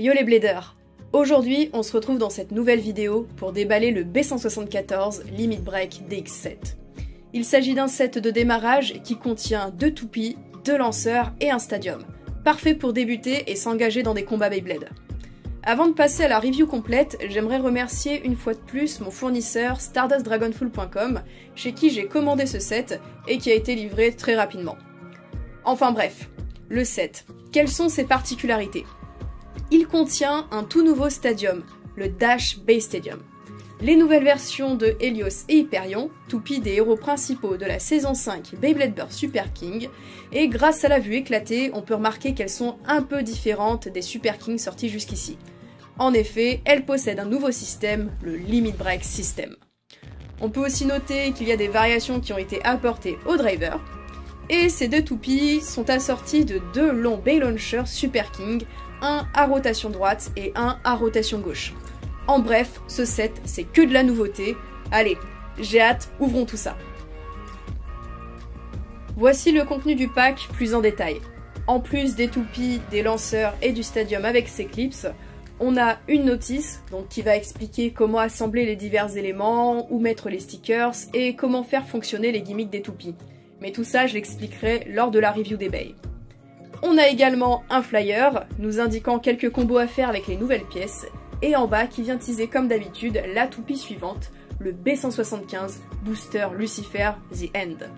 Yo les bladers! Aujourd'hui, on se retrouve dans cette nouvelle vidéo pour déballer le B174 Limit Break DX7. Il s'agit d'un set de démarrage qui contient 2 toupies, 2 lanceurs et un stadium. Parfait pour débuter et s'engager dans des combats Beyblade. Avant de passer à la review complète, j'aimerais remercier une fois de plus mon fournisseur StardustDragonful.com, chez qui j'ai commandé ce set et qui a été livré très rapidement. Enfin bref, le set. Quelles sont ses particularités? Il contient un tout nouveau stadium, le Dash Base Stadium. Les nouvelles versions de Helios et Hyperion, toupies des héros principaux de la saison 5 Beyblade Burst Super King, et grâce à la vue éclatée, on peut remarquer qu'elles sont un peu différentes des Super King sortis jusqu'ici. En effet, elles possèdent un nouveau système, le Limit Break System. On peut aussi noter qu'il y a des variations qui ont été apportées au driver, et ces 2 toupies sont assorties de 2 longs Bay Launchers Super King, un à rotation droite et un à rotation gauche. En bref, ce set, c'est que de la nouveauté. Allez, j'ai hâte, ouvrons tout ça. Voici le contenu du pack plus en détail. En plus des toupies, des lanceurs et du stadium avec ses clips, on a une notice donc, qui va expliquer comment assembler les divers éléments, où mettre les stickers et comment faire fonctionner les gimmicks des toupies. Mais tout ça, je l'expliquerai lors de la review des Bay. On a également un flyer nous indiquant quelques combos à faire avec les nouvelles pièces, et en bas qui vient teaser comme d'habitude la toupie suivante, le B175 Booster Lucifer The End.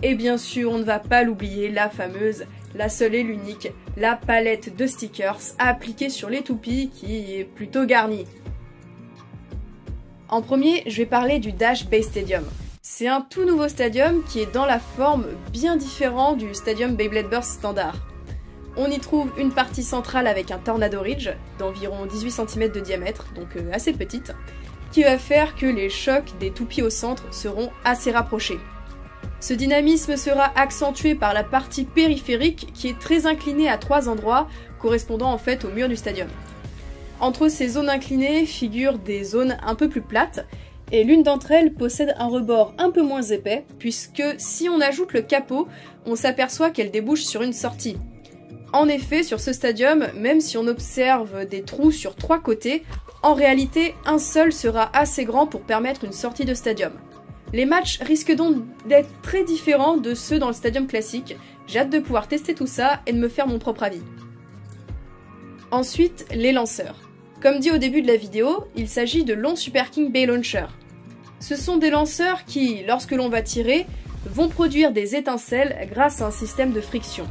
Et bien sûr, on ne va pas l'oublier, la fameuse, la seule et l'unique, la palette de stickers à appliquer sur les toupies qui est plutôt garnie. En premier, je vais parler du Dash Base Stadium. C'est un tout nouveau stadium qui est dans la forme bien différente du stadium Beyblade Burst standard. On y trouve une partie centrale avec un Tornado Ridge d'environ 18 cm de diamètre, donc assez petite, qui va faire que les chocs des toupies au centre seront assez rapprochés. Ce dynamisme sera accentué par la partie périphérique qui est très inclinée à 3 endroits, correspondant en fait au mur du stadium. Entre ces zones inclinées figurent des zones un peu plus plates, et l'une d'entre elles possède un rebord un peu moins épais, puisque si on ajoute le capot, on s'aperçoit qu'elle débouche sur une sortie. En effet, sur ce stadium, même si on observe des trous sur 3 côtés, en réalité, un seul sera assez grand pour permettre une sortie de stadium. Les matchs risquent donc d'être très différents de ceux dans le stadium classique. J'ai hâte de pouvoir tester tout ça et de me faire mon propre avis. Ensuite, les lanceurs. Comme dit au début de la vidéo, il s'agit de longs Super King Bay Launcher. Ce sont des lanceurs qui, lorsque l'on va tirer, vont produire des étincelles grâce à un système de friction.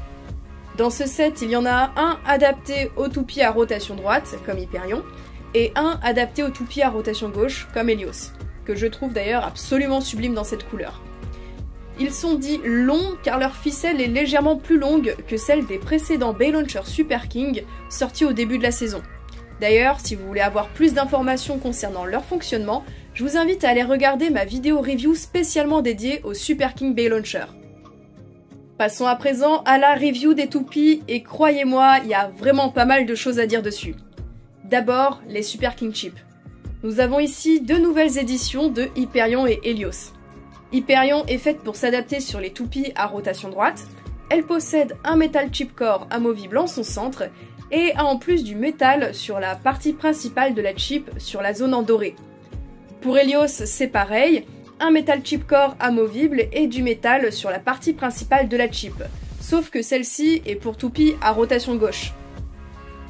Dans ce set, il y en a un adapté aux toupies à rotation droite, comme Hyperion, et un adapté aux toupies à rotation gauche, comme Helios, que je trouve d'ailleurs absolument sublime dans cette couleur. Ils sont dits longs car leur ficelle est légèrement plus longue que celle des précédents Bay Launcher Super King sortis au début de la saison. D'ailleurs, si vous voulez avoir plus d'informations concernant leur fonctionnement, je vous invite à aller regarder ma vidéo review spécialement dédiée au Super King Bay Launcher. Passons à présent à la review des toupies, et croyez-moi, il y a vraiment pas mal de choses à dire dessus. D'abord, les Super King Chips. Nous avons ici 2 nouvelles éditions de Hyperion et Helios. Hyperion est faite pour s'adapter sur les toupies à rotation droite, elle possède un Metal Chip Core amovible en son centre, et a en plus du métal sur la partie principale de la chip sur la zone en doré. Pour Helios, c'est pareil, un Metal Chip Core amovible et du métal sur la partie principale de la chip, sauf que celle-ci est pour toupie à rotation gauche.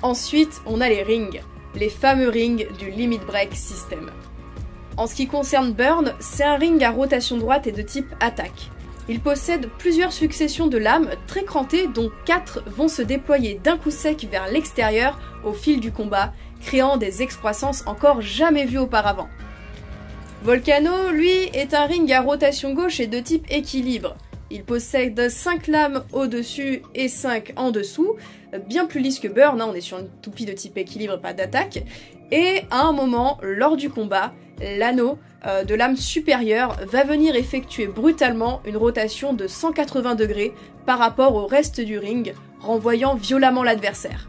Ensuite, on a les rings, les fameux rings du Limit Break System. En ce qui concerne Burn, c'est un ring à rotation droite et de type attaque. Il possède plusieurs successions de lames très crantées dont 4 vont se déployer d'un coup sec vers l'extérieur au fil du combat, créant des excroissances encore jamais vues auparavant. Volcano, lui, est un ring à rotation gauche et de type équilibre. Il possède 5 lames au-dessus et 5 en dessous, bien plus lisse que Burn, on est sur une toupie de type équilibre, pas d'attaque, et à un moment, lors du combat, l'anneau de lame supérieure va venir effectuer brutalement une rotation de 180 degrés par rapport au reste du ring, renvoyant violemment l'adversaire.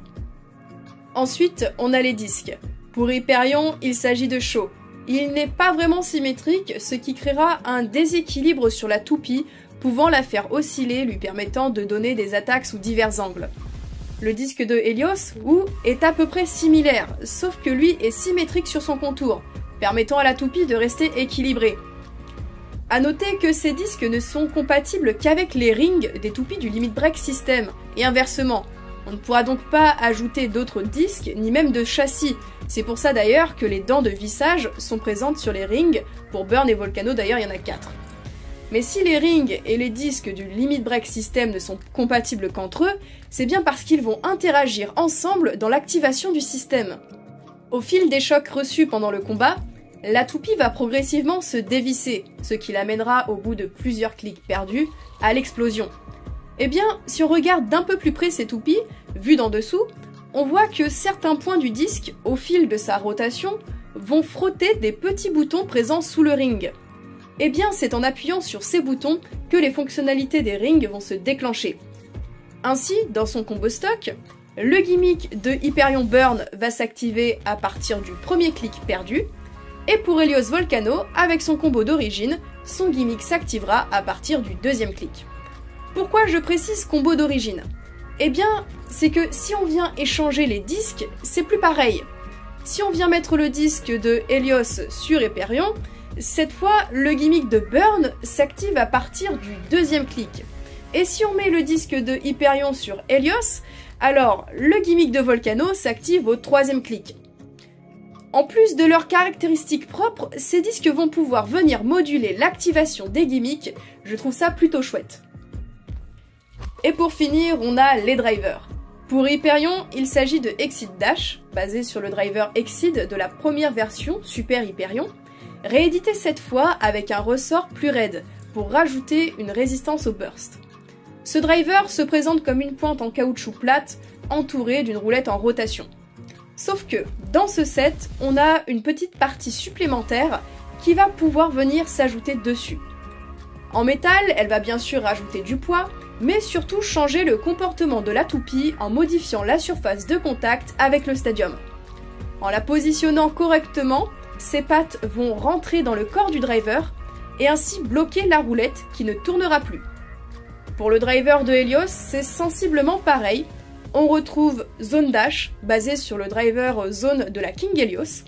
Ensuite, on a les disques. Pour Hyperion, il s'agit de show. Il n'est pas vraiment symétrique, ce qui créera un déséquilibre sur la toupie, pouvant la faire osciller, lui permettant de donner des attaques sous divers angles. Le disque de Helios, est à peu près similaire, sauf que lui est symétrique sur son contour, permettant à la toupie de rester équilibrée. A noter que ces disques ne sont compatibles qu'avec les rings des toupies du Limit Break System, et inversement. On ne pourra donc pas ajouter d'autres disques, ni même de châssis. C'est pour ça d'ailleurs que les dents de vissage sont présentes sur les rings, pour Burn et Volcano d'ailleurs il y en a 4. Mais si les rings et les disques du Limit Break System ne sont compatibles qu'entre eux, c'est bien parce qu'ils vont interagir ensemble dans l'activation du système. Au fil des chocs reçus pendant le combat, la toupie va progressivement se dévisser, ce qui l'amènera au bout de plusieurs clics perdus à l'explosion. Eh bien, si on regarde d'un peu plus près ces toupies, vues d'en dessous, on voit que certains points du disque, au fil de sa rotation, vont frotter des petits boutons présents sous le ring. Eh bien, c'est en appuyant sur ces boutons que les fonctionnalités des rings vont se déclencher. Ainsi, dans son combo stock, le gimmick de Hyperion Burn va s'activer à partir du premier clic perdu, et pour Helios Volcano, avec son combo d'origine, son gimmick s'activera à partir du deuxième clic. Pourquoi je précise combo d'origine? Eh bien, c'est que si on vient échanger les disques, c'est plus pareil. Si on vient mettre le disque de Helios sur Hyperion, cette fois, le gimmick de Burn s'active à partir du deuxième clic. Et si on met le disque de Hyperion sur Helios, alors le gimmick de Volcano s'active au troisième clic. En plus de leurs caractéristiques propres, ces disques vont pouvoir venir moduler l'activation des gimmicks, je trouve ça plutôt chouette. Et pour finir, on a les drivers. Pour Hyperion, il s'agit de Exceed Dash, basé sur le driver Exceed de la première version Super Hyperion, réédité cette fois avec un ressort plus raide, pour rajouter une résistance au burst. Ce driver se présente comme une pointe en caoutchouc plate, entourée d'une roulette en rotation. Sauf que, dans ce set, on a une petite partie supplémentaire qui va pouvoir venir s'ajouter dessus. En métal, elle va bien sûr rajouter du poids, mais surtout changer le comportement de la toupie en modifiant la surface de contact avec le stadium. En la positionnant correctement, ses pattes vont rentrer dans le corps du driver et ainsi bloquer la roulette qui ne tournera plus. Pour le driver de Helios, c'est sensiblement pareil. On retrouve Zone Dash, basé sur le driver Zone de la King Helios,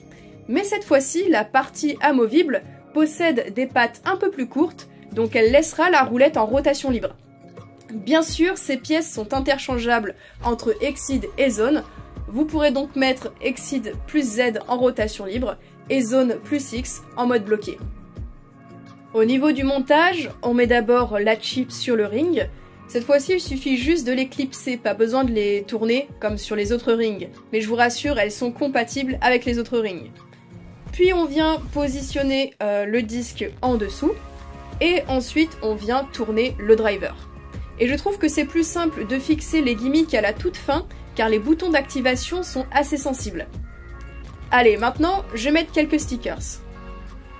mais cette fois-ci, la partie amovible possède des pattes un peu plus courtes, donc elle laissera la roulette en rotation libre. Bien sûr, ces pièces sont interchangeables entre Exceed et Zone. Vous pourrez donc mettre Exceed plus Z en rotation libre et Zone plus X en mode bloqué. Au niveau du montage, on met d'abord la chip sur le ring. Cette fois-ci, il suffit juste de les clipser, pas besoin de les tourner comme sur les autres rings. Mais je vous rassure, elles sont compatibles avec les autres rings. Puis on vient positionner le disque en dessous. Et ensuite, on vient tourner le driver. Et je trouve que c'est plus simple de fixer les gimmicks à la toute fin, car les boutons d'activation sont assez sensibles. Allez, maintenant, je vais mettre quelques stickers.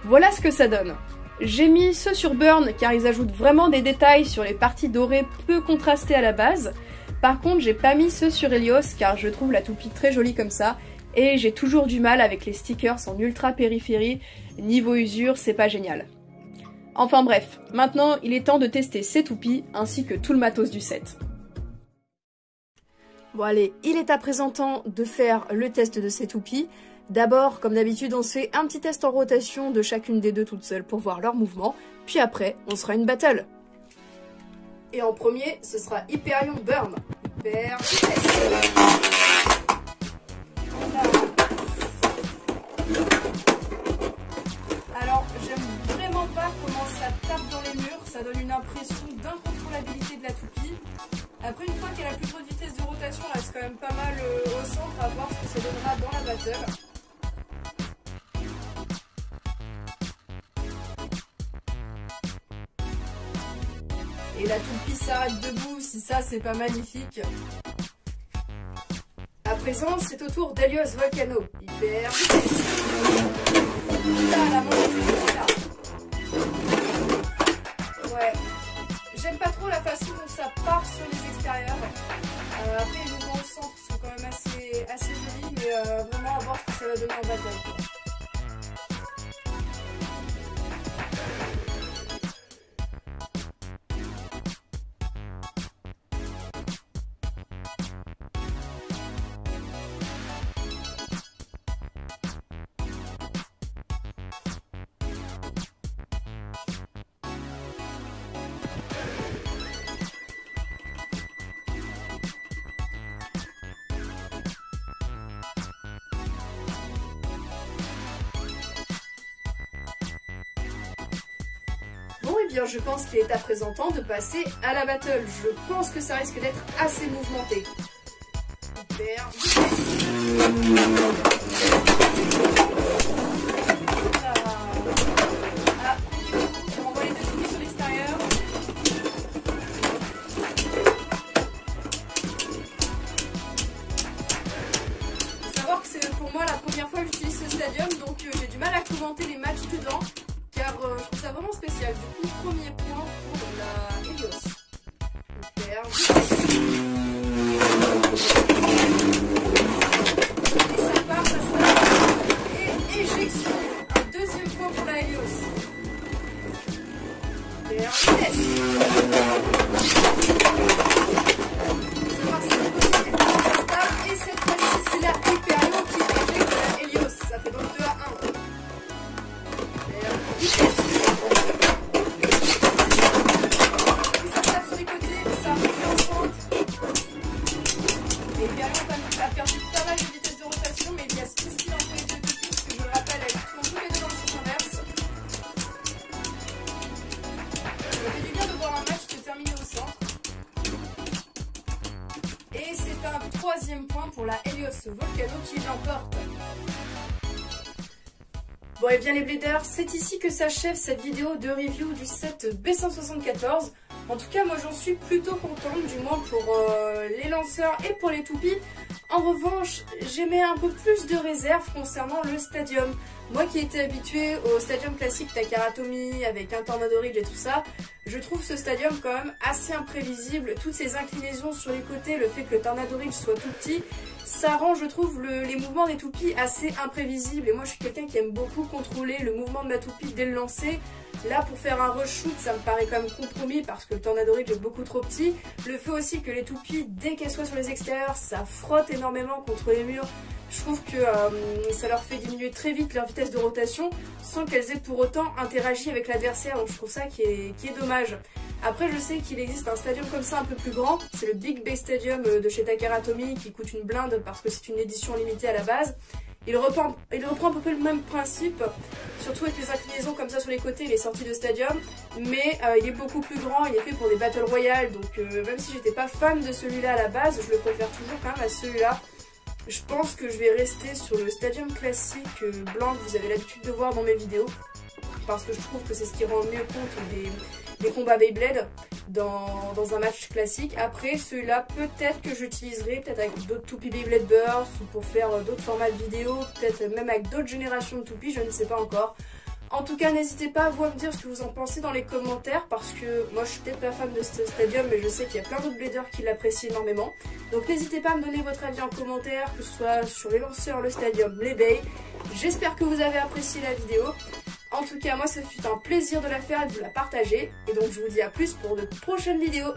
Voilà ce que ça donne. J'ai mis ceux sur Burn, car ils ajoutent vraiment des détails sur les parties dorées peu contrastées à la base. Par contre, j'ai pas mis ceux sur Helios, car je trouve la toupie très jolie comme ça, et j'ai toujours du mal avec les stickers en ultra périphérie. Niveau usure, c'est pas génial. Enfin bref, maintenant il est temps de tester ces toupies ainsi que tout le matos du set. Bon allez, il est à présent temps de faire le test de ces toupies. D'abord, comme d'habitude, on se fait un petit test en rotation de chacune des deux toutes seules pour voir leur mouvement, puis après, on se fera une battle. Et en premier, ce sera Hyperion Burn. Hyper Alors, j'aime vraiment pas comment ça tape dans les murs, ça donne une impression d'incontrôlabilité de la toupie. Après, une fois qu'elle a plus trop de vitesse de rotation, elle reste quand même pas mal au centre, à voir ce que ça donnera dans la battle. Et la toupie s'arrête debout, si ça c'est pas magnifique. À présent, c'est au tour d'Helios Volcano. Hyper vitesse. Là, la montée, là. Ouais. J'aime pas trop la façon dont ça part sur les extérieurs. Après, les mouvements au centre sont quand même assez jolis, mais vraiment à voir ce que ça va donner en battle, quoi. bien je pense qu'il est à présent temps de passer à la battle. Je pense que ça risque d'être assez mouvementé. Hyper je renvoie les deux toupies sur l'extérieur. Faut savoir que c'est pour moi la première fois que j'utilise ce stadium, donc j'ai du mal à commenter les matchs dedans, car je trouve ça vraiment spécial. Du coup, premier point pour la Helios. Hyper éjection. Un deuxième point pour la Helios. Super vitesse. Et cette fois-ci, c'est la Hyperion qui éjecte la Helios. Ça fait donc 2 à 1. Super vitesse. Et ça tape sur les côtés, ça revient en centre. L'Hyperion a perdu pas mal de vitesse de rotation, mais il y a ce style entre les deux toupies, parce que je le rappelle, elle tourne tous les deux dans le sens inverse. Ça fait du bien de voir un match se terminer au centre. Et c'est un troisième point pour la Helios Volcano qui l'emporte. Bon et bien les bladers, c'est ici que s'achève cette vidéo de review du set B174. En tout cas moi j'en suis plutôt contente, du moins pour les lanceurs et pour les toupies. En revanche, j'émets un peu plus de réserve concernant le stadium. Moi qui étais habituée au stadium classique Takara Tomy avec un Tornado Ridge et tout ça, je trouve ce stadium quand même assez imprévisible. Toutes ces inclinaisons sur les côtés, le fait que le Tornado Ridge soit tout petit, ça rend, je trouve, les mouvements des toupies assez imprévisibles. Et moi je suis quelqu'un qui aime beaucoup contrôler le mouvement de ma toupie dès le lancer. Là pour faire un rush shoot ça me paraît quand même compromis parce que le Tornado Ridge est beaucoup trop petit. Le fait aussi que les toupies, dès qu'elles soient sur les extérieurs, ça frotte énormément contre les murs. Je trouve que ça leur fait diminuer très vite leur vitesse de rotation sans qu'elles aient pour autant interagi avec l'adversaire. Donc je trouve ça qui est dommage. Après je sais qu'il existe un stadium comme ça un peu plus grand. C'est le Big Bay Stadium de chez Takara Tomy qui coûte une blinde parce que c'est une édition limitée à la base. Il reprend à peu près le même principe, surtout avec les inclinaisons comme ça sur les côtés, les sorties de stadium, mais il est beaucoup plus grand, il est fait pour des Battle Royale, donc même si j'étais pas fan de celui-là à la base, je le préfère toujours quand même à celui-là. Je pense que je vais rester sur le stadium classique blanc que vous avez l'habitude de voir dans mes vidéos, parce que je trouve que c'est ce qui rend le mieux compte des combats Beyblade dans un match classique. Après celui-là peut-être que j'utiliserai peut-être avec d'autres toupies Beyblade Burst ou pour faire d'autres formats de vidéos, peut-être même avec d'autres générations de toupies, je ne sais pas encore. En tout cas n'hésitez pas à vous me dire ce que vous en pensez dans les commentaires, parce que moi je suis peut-être pas fan de ce stadium mais je sais qu'il y a plein d'autres bladers qui l'apprécient énormément. Donc n'hésitez pas à me donner votre avis en commentaire, que ce soit sur les lanceurs, le stadium, les bays. J'espère que vous avez apprécié la vidéo. En tout cas, moi, ça fut un plaisir de la faire et de vous la partager. Et donc, je vous dis à plus pour de prochaines vidéos.